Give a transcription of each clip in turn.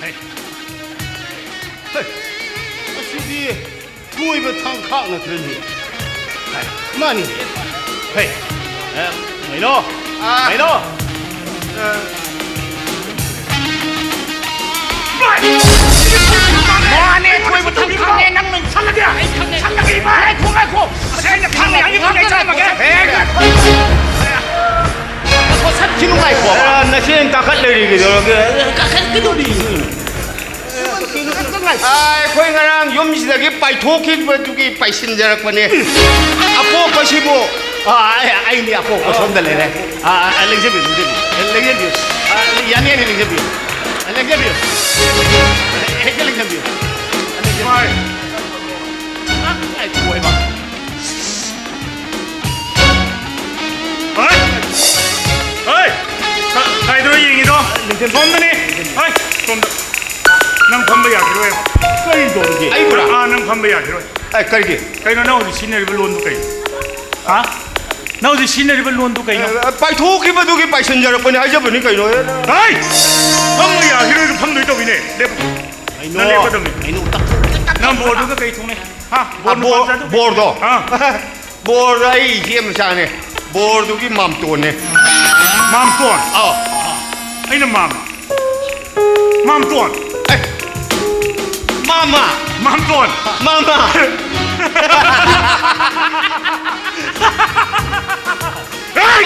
เฮ้ยสิกูไปทางข้างนั่นคือนี่มานี่เฮ้ยไม่โน่ไม่โน่มาเนี่ยช่วยมาทางข้างเนี่ยนั่งหนึ่งชั้นละเดียวชั้นละกี่มาให้คุ้มให้คุ้มเส้นทางไหนทางไหนใช่ไหมแกเฮ้ยเขาชัดชิ้นไหนกว่าน่าเชื่อการคัดเลยดีกว่าการคัดก็ดูดีคุยกันนะยมสิเด็กไปทุกข์ไปทุกข์ไปสินจารักมันเนี่ยอาโปก็ชิบุไอ้นี่อาโปก็ชนเดเลยนะเล็กเจ็บอยู่เล็กเจ็บอยู่ยันยันเล็กเจ็บอยู่เล็กเจ็บอยู่เล็กเจ็บอยู่ไม่ไอ้ป่วยบ้าเฮ้ยใครตัวยิงอีกตัวพร้อมตัวนี้เฮ้ยพร้อมนั่งพัมไปอยากด้วยใครโดนกี่ไอ้บ้านั่งพัมไปอยากด้วยไอ้ใครกี่ใครน่าเอาสิชินเนอร์ไปล้วนตัวใครฮะน่าเอาสิชินเนอร์ไปล้วนตัวใครไปทุกข์ไปทุกข์ไปสินจารักมันเนี่ยไอ้เจ้าเป็นนี่ใครเนาะเฮ้ยพัมไปอยากด้วยพัมด้วยตัวนี้เด็กนั่นเด็กตัวนี้นั่งบอร์ดตัวใครตรงนี้ฮะบอร์ดฮะบอร์ดไอ้เหี้ยมันช่างเนี่ยบอร์ดตัวกี่มัมตัวเนี่ยมัมตัวไอ้นั่นมัมตัวMama มัมตัว Mama เฮ้ย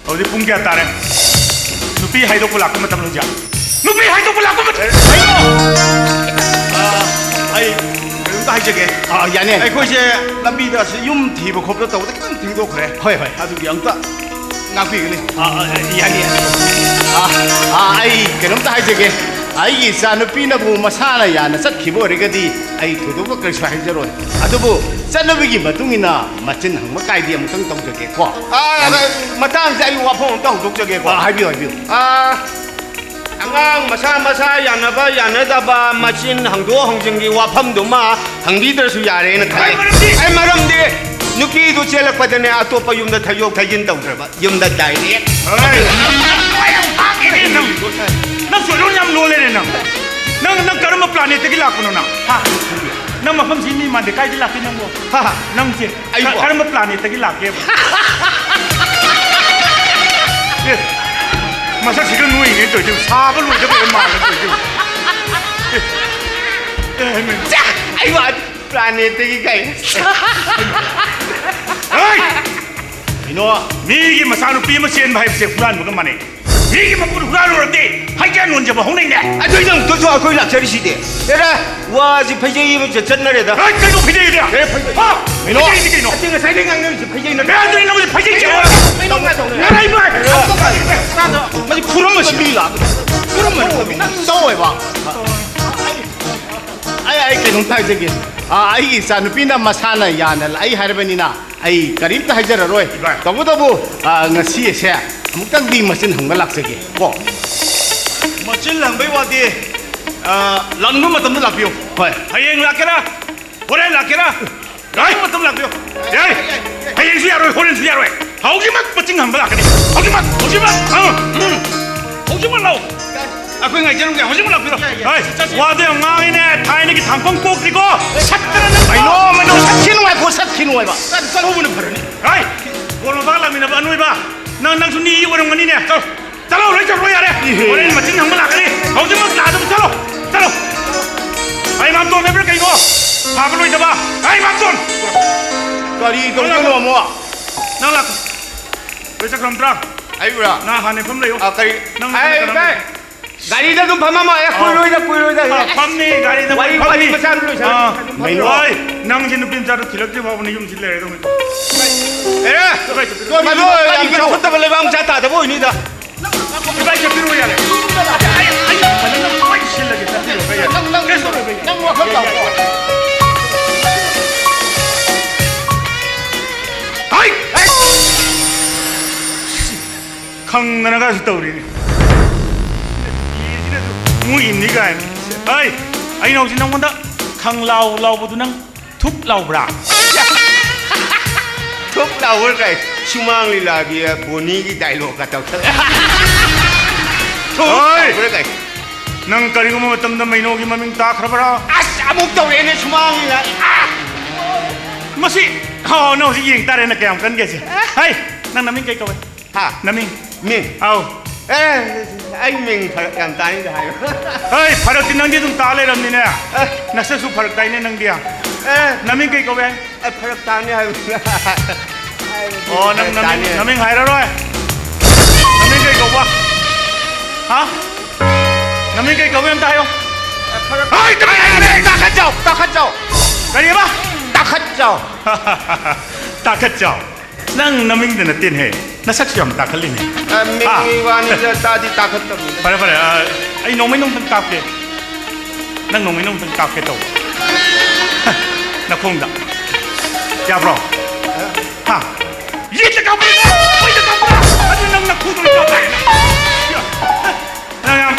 เอาดิปุ่งแกตาเนี่ยนุปีให้ตัวกุหลาบก็มาทำลุงจ่านุปีให้ตัวกุหลาบก็มาไอ้ได้เจ๊กยันเนี่ยไอ้คนเช่ลำบีด้าสิยุ่มทีบครบแล้วตัวแต่ก็ทีตัวเคร่เฮ้ยถ้าดูยังก็งับปีกันนี่ยันเนี่ยไอ้แกน้ำตาให้เจ๊กไอ้ยี่สานุปีนับบุมาซาลายานะสักขีบอะไรก็ดีไอ้ทุกตัวก็เกิดช่วยจะรวยอะทุบุสันนุบิกิมาตุ้งอินะมาจินหังมาไกด์เดียมต้องต้องจะเกี่ยวมาตั้งใจว่าพงต้องต้องจะเกี่ยวให้บิวอังมาซายานะบ้ายานะตาบ้ามาจินหังตัวหังจังกีว่าพัมดูมาหังดีเดอร์สุยาเรนไอ้มารัมดีนุกีดูเชลปัตเนอตัวพยุมเดทายกทายินต้องกระบะยุมเดไดเรียนั่งสวยรุ่นยำรู้เลยเนี่ยนั่งการมาปลาเนี่ยตะกี้หลักคนน่ะฮะนั่งมาพัมซีนี่มันเด็กใกล้ที่หลักที่นั่งบ่ฮะนั่งเจี๊ยการมาปลาเนี่ยตะกี้หลักเก็บมาสักสิ่งนู้นอย่างนี้ตัวจริงซาก็รู้จะเป็นมาแล้วตัวจริงจ้าไอ้บ้าปลาเนี่ยตะกี้ไก่เฮ้ยไอ้โน่มีกี่มาสานุปีมาเชียนไปเสียฟุลานเหมือนกันมาเนี่ยนี่กี่มาพูดฟุลานรู้หรือเปล่าให้แกนุ่นจะมาห้องไหนเนี่ยไอ้ตัวยังตัวคุยหลักเฉลี่ยสิเด้เดี๋ยวว่าจะพยายามจะจัดนั่นเลยเด้อเฮ้ยใครดูพยายามเนี่ยฮ่าไอ้โน่จริงๆใส่ได้ยังไงจะพยายามเนี่ยนี่เราจะพยายามไม่ต้องมาตรงนี้อะไรบ้างมันจะคุรมันสิมีล่ะคุรมันนั่งโซ่ไอ้บ้าไอ้แกนุ่นตายจริงไอ้สารพินามาซาลายานะไอ้ฮาร์เบนิน่าไอ้กรีบตายจะรวยตัวงั้นสิเสียมุกตั้งดีมาสินหังกันหลักสิก็มาสินหลังไปว่าดีหลังนู้นมาทำหลักอยู่ให้ยังหลักกันนะวันนี้หลักกันนะไอ้มาทำหลักอยู่ให้ยังเสียรวยคนยังเสียรวยเขาที่มันมาสินหังกันหลักกันเขาที่มันเราaku nggak jalan kayak macam mana piro? Hei, wadah ngai ni, thai ni kita tampung kok ni ko. Sakit na. Ayo, sakit nuai ko, sakit nuai ba. Kau mana berani? Hei, kalau bala mina ba nuai ba? Nang suni orang ni ni. Calo, calo ya deh. Orang macam hang malak ni. Kau cuma lada calo. Hei, mamton ni berkai ko. Apa nuai coba? Hei, mamton. Kali kau jangan mau. Nang lak. Besok kontrak. Ayo lah. Nah, hane pun leh. Kali. Hei. गाड़ी दा तुम फमा माया कोई रोई दा फम नहीं गाड़ी दा वही वाली पचान रोई हां मैं ओए नंग जिन पिन चार थिलक जे बाबू ने युम सिले रे ए तो मालो यानी के खुद बले बाम चाहता था वो नहीं था भाई के फिर यार आई भाई सिले के चाहते हो भैया नंग वो खत्म हाय खंग नगा स्टोरीงูอินนี่กันเฮ้ยไอ้น้องจินน้องมันตะขังเราบุตรนั่งทุบเราบราทุบเราอะไรชิมังลีลาเกียบุนีกี่ไดโลกกันต่อ 그래 난 가리고 뭐 땀나 마이노기 마밍 다 그러봐라 아싸 목도리네 주망이야 뭐시 너 지금 따라나 그냥 건 게지 하이 난 나밍 깨 거왜 하 나밍 민 아우 anh mình phải làm tay như thế Ê, phải được tin năng đi chúng ta lên làm gì nè? Nó sẽ giúp phải được tay nên năng đi à? Nắm miếng cây cậu bé. phải được tay như thế Ồ, nắm miếng hay đó rồi. Nắm miếng cây cậu quá. Hả? Nắm miếng cây cậu bé em tay không? Ê, ta khát chậu. Cái gì ba? Ta khát chậu. Ta khát chậu. Nang nắm miếng tên tiền hệ. Nó sắc chồng ta khát lên này. mình qua như ta đi ta khát chậu. Phải, anh nông mấy nông thằng cạp kìa. Nang nông mấy nông thằng cạp kìa tàu. Nó không đã. Ya bro. Ha. Giết cho cậu đi. Bây giờ cậu ra. Anh nang nang khu tôi cậu này.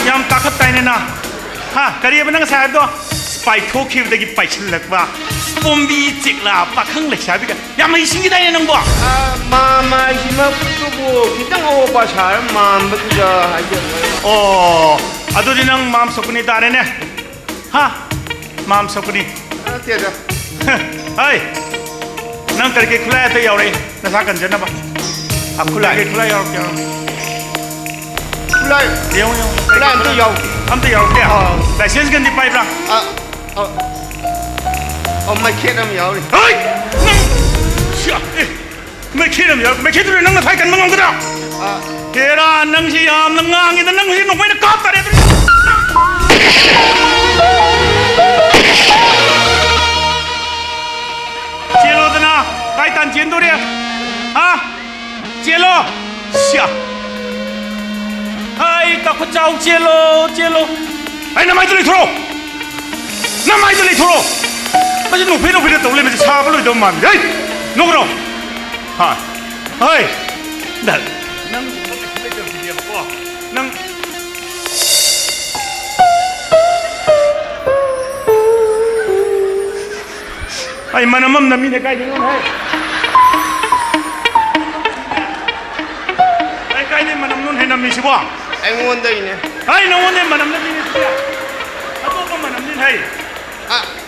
Yang ta khát tay này nè. Ha, cái gì bên nang sai đó. Spy thô kêu đây cái spy chân lực ba. Bombi chích là ba khăng lịch sai bị cái. Ya mấy sinh cái đây nang bo. mà 그거 기장 오빠 잘 마음 먹자 하죠. 아들이 랑 마음 속군이 다르네. 하, 마음 속군이. 됐다. 하이, 난 그렇게 쿨라야 돼 야우리. 나 사건 전화 봐. 아 쿨라야, 쿨라야 야우리. 쿨라이. 영. 쿨라이 또 야우. 아무튼 야우리. 나 시간 건디 빠이브라. 엄마 캐럼 야우리. 하이, 샤. mấy khi làm mấy khi tôi nâng phải cần mong cái đó thế ra nâng gì nâng ngang như nâng gì nó phải nó cóp tại đây chia lô thế nào cái tàn chiến tôi đi à chia lô xia ai ta có cháu chia lô ai nằm ai tôi lấy thô bây giờ nụ phí được tụi lên mình xa với lối đâu mà đấy nụ đâu 하, 어이, 난 아이 만남만 남이네 가이딩 해. 아이 가이딩 만남 눈 해남이 시봐. anh 원더 있네. 아이 너 원래 만남 남이네 시야. 아또 만남 닌 해.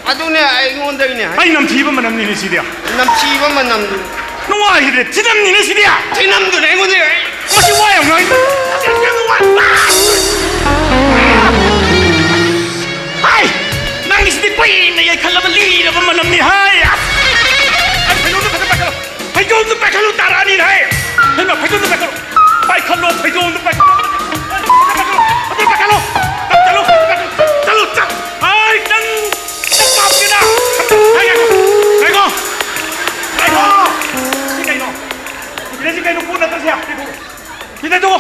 아도네 anh 원더 있네. 아이 남 뒤번 만남 닌 시야. 남 치번만 남도. 너와 이래 지남 니네 시야. 지남도 내 건데. 뭐시 와요 너? 하이, 낭기 시대 quay này 칼라바 리라 뭐 만남니 하이. 배종도 백칼로 따라니 하이. 해마 배종도 백칼로. 바이칼로 배종도 백칼로. 어디 백칼로? 잘로 짜. 아이 짠. 짠갑니다. 아이고. 이래지가 이거 보다 떠세요. 이래 두고.